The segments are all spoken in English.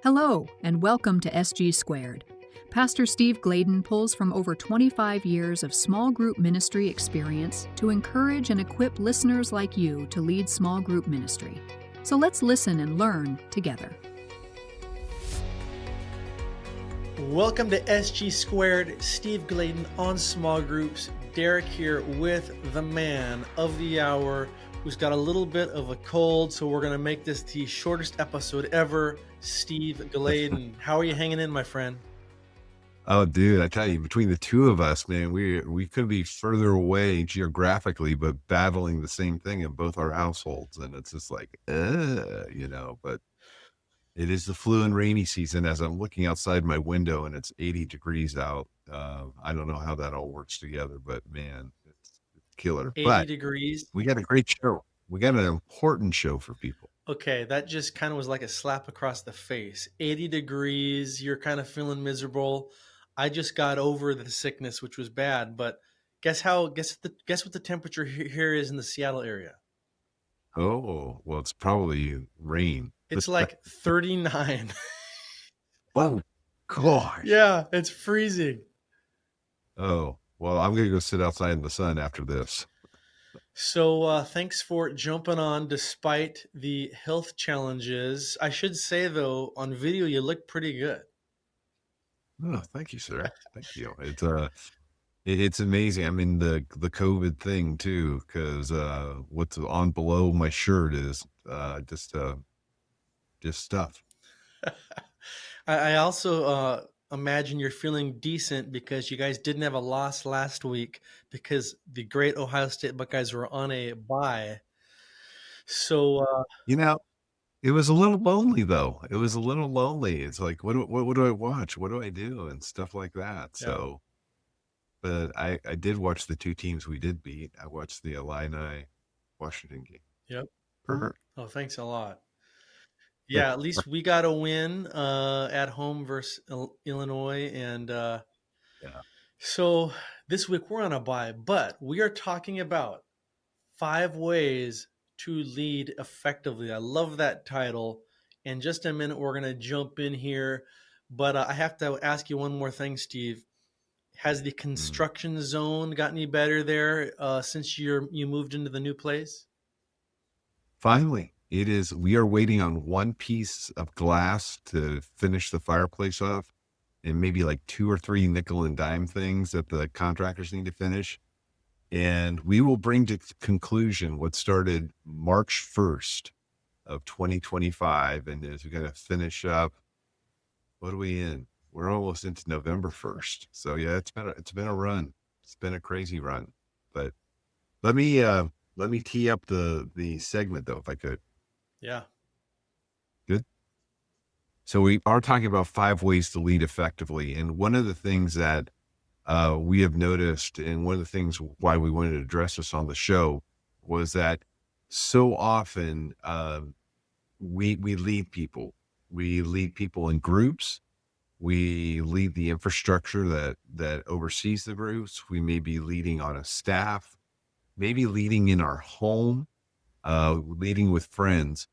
Hello, and welcome to SG Squared. Pastor Steve Gladen pulls from over 25 years of small group ministry experience to encourage and equip listeners like you to lead small group ministry. So let's listen and learn together. Welcome to SG Squared. Steve Gladen on small groups. Derek here with the man of the hour who's got a little bit of a cold, so we're going to make this the shortest episode ever. Steve Gladen. How are you hanging in, my friend? Oh, dude, I tell you, between the two of us, man, we could be further away geographically, but battling the same thing in both our households. And it's just like, but it is the flu and rainy season as I'm looking outside my window and it's 80 degrees out. I don't know how that all works together, but man, it's killer. 80 degrees. We got a great show. We got an important show for people. Okay, that just kind of was like a slap across the face. 80 degrees, you're kind of feeling miserable. I just got over the sickness, which was bad, but guess what the temperature here is in the Seattle area? Oh, well, it's probably rain. It's like 39. Oh, gosh. Yeah, it's freezing. Oh, well, I'm going to go sit outside in the sun after this. So thanks for jumping on despite the health challenges. I should say, though, on video, you look pretty good. Oh, thank you, sir. Thank you. It's amazing. I mean, the COVID thing, too, because what's on below my shirt is just stuff. I also imagine you're feeling decent because you guys didn't have a loss last week because the great Ohio State Buckeyes were on a bye. So, it was a little lonely, though. It was a little lonely. It's like, what do I watch? What do I do? And stuff like that. Yeah. So, but I did watch the two teams we did beat. I watched the Illini-Washington game. Yep. Perfect. Oh, thanks a lot. Yeah, at least we got a win at home versus Illinois. And so this week we're on a bye, but we are talking about 5 ways to lead effectively. I love that title. In just a minute, we're going to jump in here. But I have to ask you one more thing, Steve. Has the construction zone got any better there since you moved into the new place? Finally. It is. We are waiting on one piece of glass to finish the fireplace off, and maybe like 2 or 3 nickel and dime things that the contractors need to finish. And we will bring to conclusion what started March 1st of 2025. And as we're going to finish up, what are we in? We're almost into November 1st. So yeah, it's been a run. It's been a crazy run. But let me tee up the segment though, if I could. Yeah. Good. So we are talking about 5 ways to lead effectively. And one of the things that we have noticed, and one of the things why we wanted to address this on the show, was that so often we lead people. We lead people in groups. We lead the infrastructure that oversees the groups. We may be leading on a staff, maybe leading in our home. Leading with friends.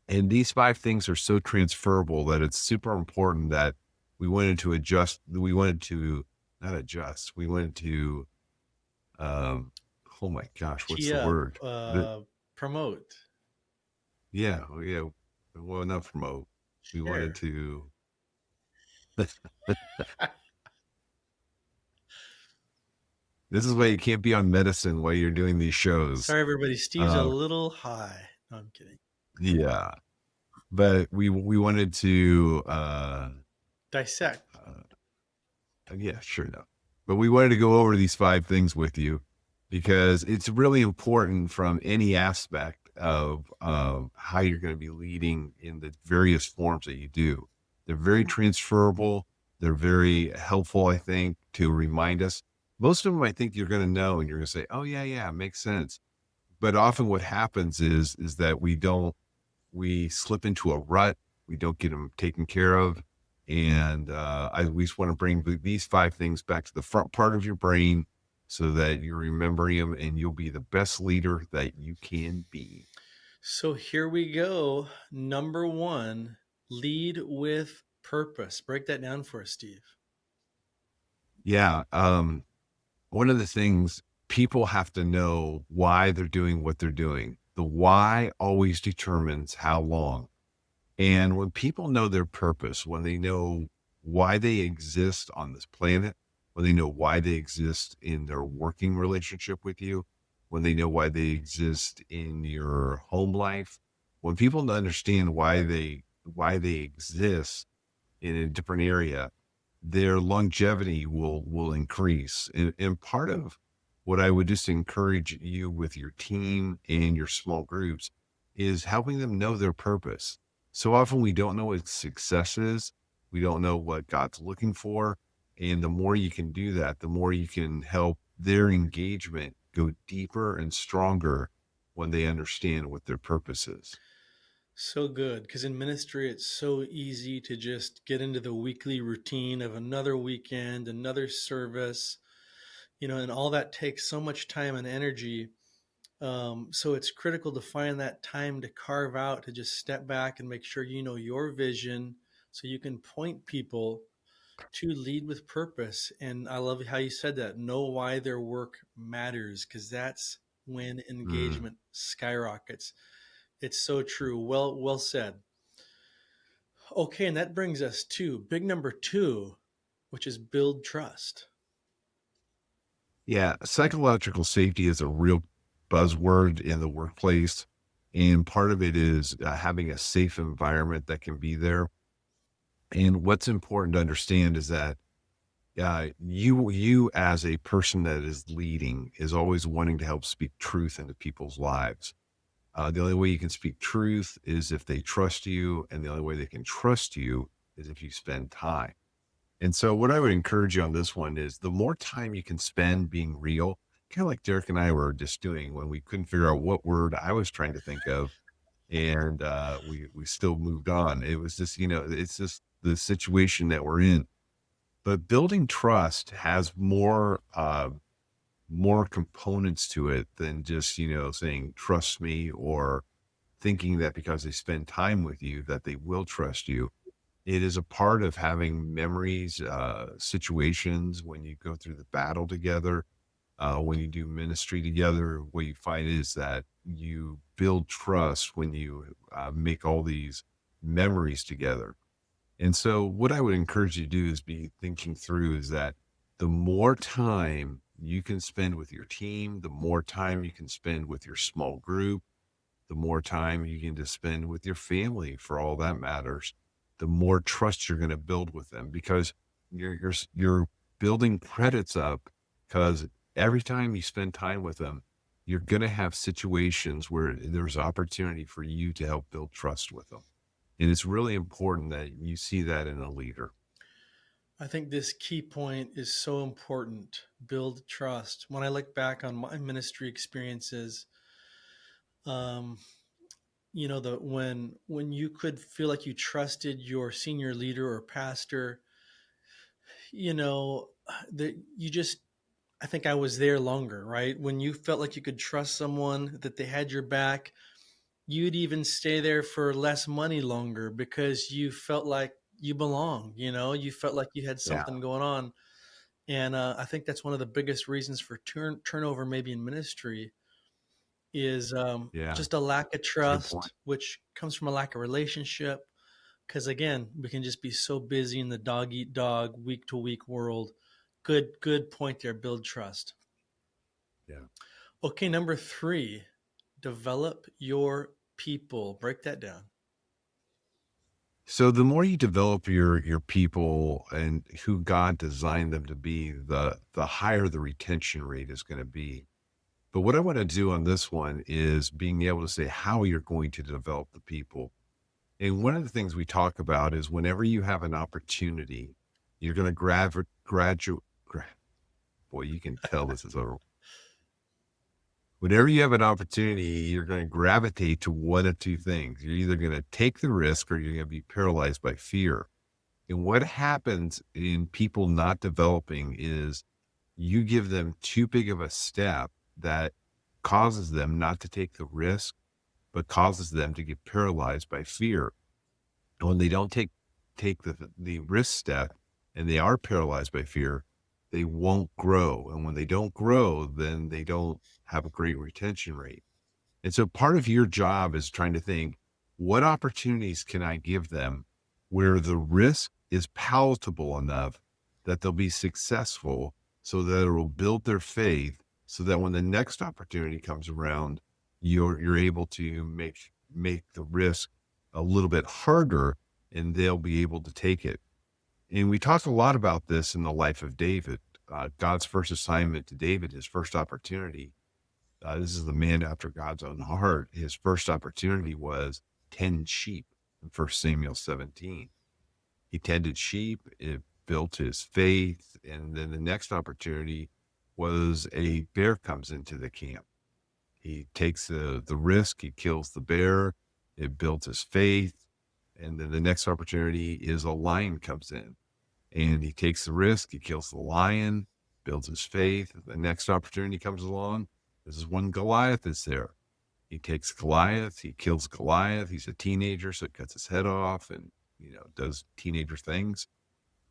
And these 5 things are so transferable that it's super important that we wanted to oh my gosh, what's the word? Promote. Yeah. Well, not promote. We wanted to. This is why you can't be on medicine while you're doing these shows. Sorry, everybody. Steve's a little high. No, I'm kidding. Yeah. But we wanted to dissect. Yeah, sure. No. But we wanted to go over these 5 things with you because it's really important from any aspect of how you're going to be leading in the various forms that you do. They're very transferable. They're very helpful, I think, to remind us. Most of them, I think you're going to know, and you're going to say, "Oh yeah, it makes sense." But often, what happens is that we slip into a rut. We don't get them taken care of, and we just want to bring these 5 things back to the front part of your brain, so that you're remembering them, and you'll be the best leader that you can be. So here we go. Number 1: Lead with purpose. Break that down for us, Steve. Yeah. One of the things, people have to know why they're doing what they're doing. The why always determines how long. And when people know their purpose, when they know why they exist on this planet, when they know why they exist in their working relationship with you, when they know why they exist in your home life, when people understand why they exist in a different area, their longevity will increase. And part of what I would just encourage you with your team and your small groups is helping them know their purpose. So often we don't know what success is. We don't know what God's looking for. And the more you can do that, the more you can help their engagement go deeper and stronger when they understand what their purpose is. So good, because in ministry, it's so easy to just get into the weekly routine of another weekend, another service, and all that takes so much time and energy. So it's critical to find that time to carve out, to just step back and make sure you know your vision so you can point people to lead with purpose. And I love how you said that. Know why their work matters, because that's when Mm. engagement skyrockets. It's so true. Well said. Okay, and that brings us to big number 2, which is build trust. Yeah, psychological safety is a real buzzword in the workplace. And part of it is having a safe environment that can be there. And what's important to understand is that you as a person that is leading is always wanting to help speak truth into people's lives. The only way you can speak truth is if they trust you, and the only way they can trust you is if you spend time. And so what I would encourage you on this one is the more time you can spend being real, kind of like Derek and I were just doing when we couldn't figure out what word I was trying to think of. And we still moved on. It was just, it's just the situation that we're in. But building trust has more components to it than just, saying, trust me, or thinking that because they spend time with you, that they will trust you. It is a part of having memories, situations when you go through the battle together, when you do ministry together. What you find is that you build trust when you make all these memories together. And so, what I would encourage you to do is be thinking through is that the more time you can spend with your team, the more time you can spend with your small group, the more time you can just spend with your family, for all that matters, the more trust you're going to build with them, because you're building credits up, because every time you spend time with them, you're going to have situations where there's opportunity for you to help build trust with them. And it's really important that you see that in a leader. I think this key point is so important. Build trust. When I look back on my ministry experiences, um, the when you could feel like you trusted your senior leader or pastor, you know, that you just I think I was there longer, right? When you felt like you could trust someone, that they had your back, you'd even stay there for less money longer because you felt like you belonged, you felt like you had Yeah. something going on. And I think that's one of the biggest reasons for turnover, maybe in ministry, is Yeah. just a lack of That's a good point. trust, which comes from a lack of relationship. Because again, we can just be so busy in the dog eat dog, week to week world. Good point there. Build trust. Yeah. Okay, number 3, develop your people. Break that down. So the more you develop your people and who God designed them to be, the higher the retention rate is going to be. But what I want to do on this one is being able to say how you're going to develop the people. And one of the things we talk about is whenever you have an opportunity, you're going to boy, you can tell this is over. Whenever you have an opportunity, you're going to gravitate to one of two things. You're either going to take the risk, or you're going to be paralyzed by fear. And what happens in people not developing is you give them too big of a step that causes them not to take the risk, but causes them to get paralyzed by fear. And when they don't take the risk step and they are paralyzed by fear, they won't grow. And when they don't grow, then they don't have a great retention rate. And so part of your job is trying to think, what opportunities can I give them where the risk is palatable enough that they'll be successful, so that it will build their faith, so that when the next opportunity comes around, you're able to make the risk a little bit harder, and they'll be able to take it. And we talked a lot about this in the life of David. God's first assignment to David, his first opportunity. This is the man after God's own heart. His first opportunity was tend sheep in 1 Samuel 17. He tended sheep, it built his faith. And then the next opportunity was a bear comes into the camp. He takes the risk, he kills the bear, it built his faith. And then the next opportunity is a lion comes in, and he takes the risk, he kills the lion, builds his faith. The next opportunity comes along. This is when Goliath is there. He takes Goliath, he kills Goliath. He's a teenager, so it cuts his head off and, does teenager things.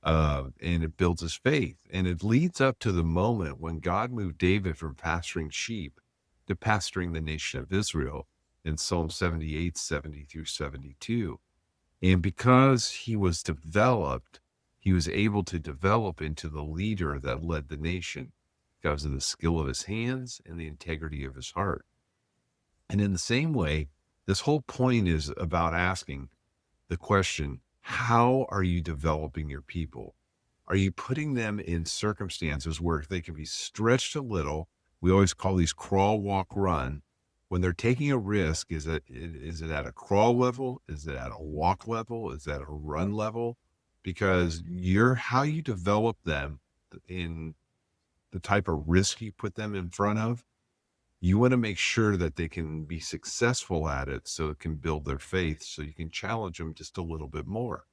And it builds his faith. And it leads up to the moment when God moved David from pasturing sheep to pastoring the nation of Israel in Psalm 78, 70 through 72. And because he was developed, he was able to develop into the leader that led the nation because of the skill of his hands and the integrity of his heart. And in the same way, this whole point is about asking the question, how are you developing your people? Are you putting them in circumstances where they can be stretched a little? We always call these crawl, walk, run. When they're taking a risk, is it at a crawl level? Is it at a walk level? Is that a run level? Because how you develop them in the type of risk you put them in front of, you want to make sure that they can be successful at it, so it can build their faith, so you can challenge them just a little bit more.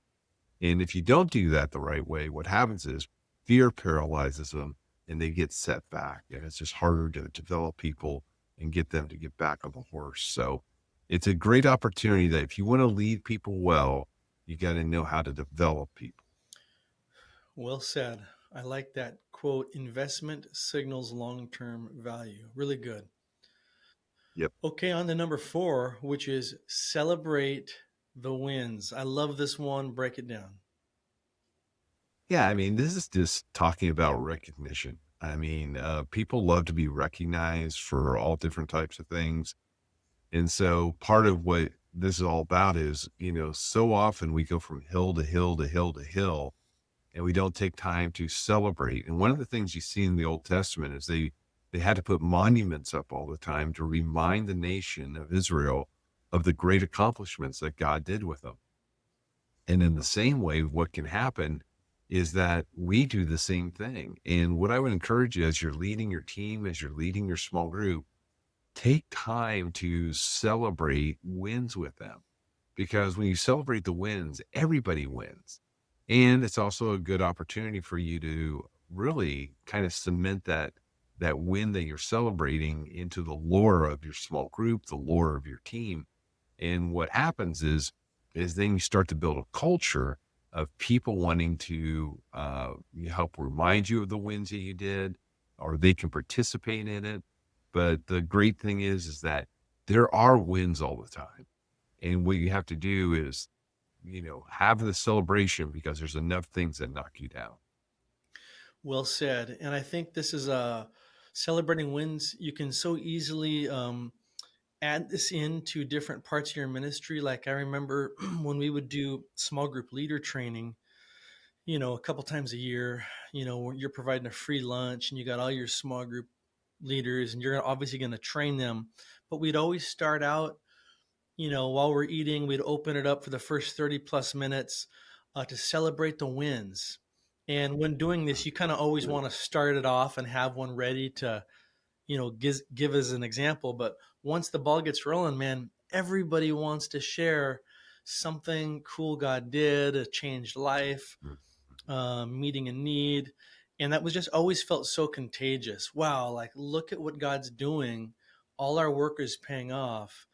And if you don't do that the right way, what happens is fear paralyzes them and they get set back, and it's just harder to develop people and get them to get back on the horse. So it's a great opportunity that if you want to lead people well, you got to know how to develop people. Well said. I like that quote, investment signals long-term value. Really good. Yep. Okay, on to number 4, which is celebrate the wins. I love this one. Break it down. Yeah, I mean, this is just talking about recognition. I mean, people love to be recognized for all different types of things. And so part of what this is all about is, so often we go from hill to hill to hill to hill, and we don't take time to celebrate. And one of the things you see in the Old Testament is they had to put monuments up all the time to remind the nation of Israel of the great accomplishments that God did with them. And in the same way, what can happen is that we do the same thing. And what I would encourage you, as you're leading your team, as you're leading your small group, take time to celebrate wins with them. Because when you celebrate the wins, everybody wins. And it's also a good opportunity for you to really kind of cement that win that you're celebrating into the lore of your small group, the lore of your team. And what happens is then you start to build a culture of people wanting to help remind you of the wins that you did, or they can participate in it. But the great thing is that there are wins all the time. And what you have to do is, have the celebration, because there's enough things that knock you down. Well said. And I think this is celebrating wins. You can so easily add this into different parts of your ministry. Like I remember when we would do small group leader training, a couple times a year, you're providing a free lunch and you got all your small group leaders and you're obviously going to train them. But we'd always start out, while we're eating, we'd open it up for the first 30 plus minutes to celebrate the wins. And when doing this, you kind of always want to start it off and have one ready to, give as an example. But once the ball gets rolling, man, everybody wants to share something cool God did, a changed life, meeting a need. And that was just always felt so contagious. Wow, like look at what God's doing. All our work is paying off.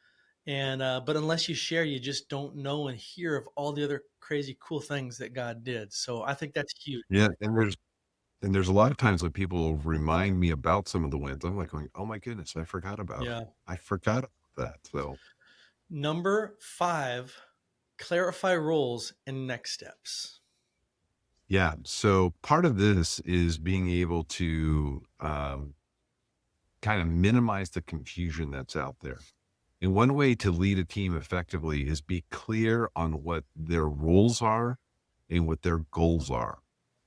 And but unless you share, you just don't know and hear of all the other crazy cool things that God did. So I think that's huge. Yeah, and there's a lot of times when people remind me about some of the wins. I'm like going, "Oh my goodness, I forgot about it. Yeah. I forgot about that." So Number 5, clarify roles and next steps. yeah, so part of this is being able to kind of minimize the confusion that's out there. And one way to lead a team effectively is be clear on what their roles are and what their goals are.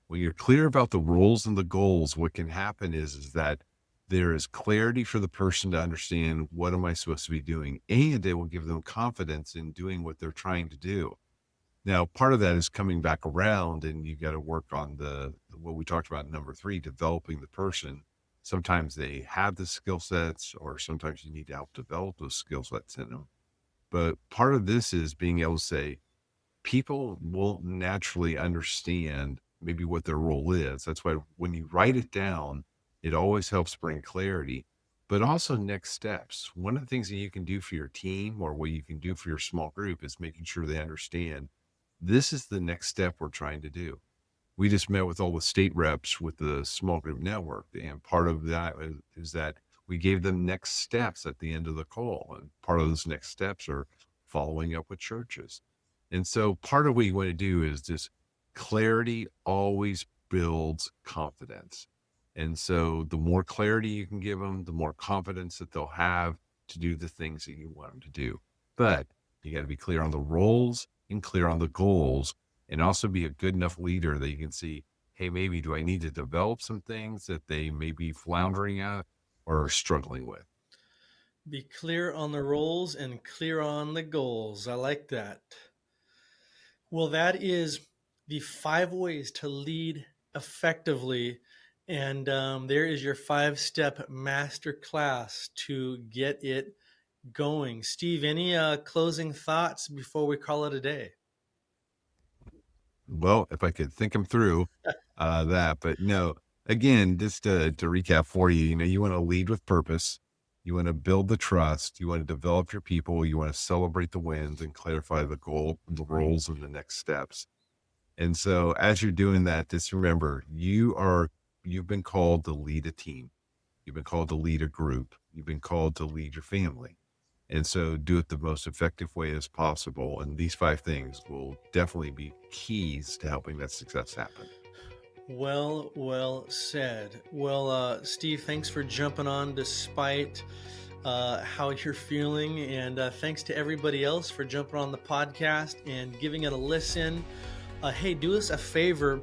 When you're clear about the roles and the goals, what can happen is that there is clarity for the person to understand, what am I supposed to be doing? And it will give them confidence in doing what they're trying to do. Now, part of that is coming back around, and you got to work on what we talked about in number 3, developing the person. Sometimes they have the skill sets, or sometimes you need to help develop those skill sets in them. But part of this is being able to say, people will naturally understand maybe what their role is. That's why when you write it down, it always helps bring clarity, but also next steps. One of the things that you can do for your team, or what you can do for your small group, is making sure they understand this is the next step we're trying to do. We just met with all the state reps with the small group network, and part of that is that we gave them next steps at the end of the call. And part of those next steps are following up with churches. And so part of what you want to do is just clarity always builds confidence. And so the more clarity you can give them, the more confidence that they'll have to do the things that you want them to do. But you got to be clear on the roles and clear on the goals, and also be a good enough leader that you can see, hey, maybe do I need to develop some things that they may be floundering at or struggling with? Be clear on the roles and clear on the goals. I like that. Well, that is the 5 ways to lead effectively. And there is your 5-step masterclass to get it going. Steve, any closing thoughts before we call it a day? Well, if I could think them through that, but no, again, just to recap for you, you want to lead with purpose. You want to build the trust. You want to develop your people. You want to celebrate the wins and clarify the goal, the roles, and the next steps. And so as you're doing that, just remember, you've been called to lead a team. You've been called to lead a group. You've been called to lead your family. And so do it the most effective way as possible. And these 5 things will definitely be keys to helping that success happen. Well said. Well, Steve, thanks for jumping on despite how you're feeling. And thanks to everybody else for jumping on the podcast and giving it a listen. Hey, do us a favor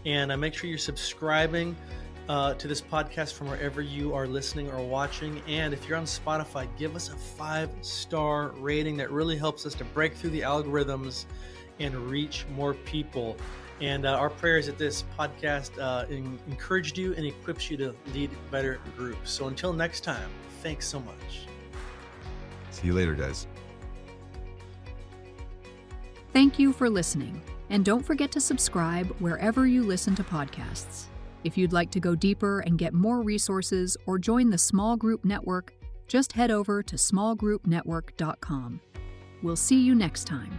and make sure you're subscribing to this podcast from wherever you are listening or watching. And if you're on Spotify, give us a 5-star rating. That really helps us to break through the algorithms and reach more people. And our prayer is that this podcast encouraged you and equips you to lead better groups. So until next time, thanks so much. See you later, guys. Thank you for listening. And don't forget to subscribe wherever you listen to podcasts. If you'd like to go deeper and get more resources or join the Small Group Network, just head over to smallgroupnetwork.com. We'll see you next time.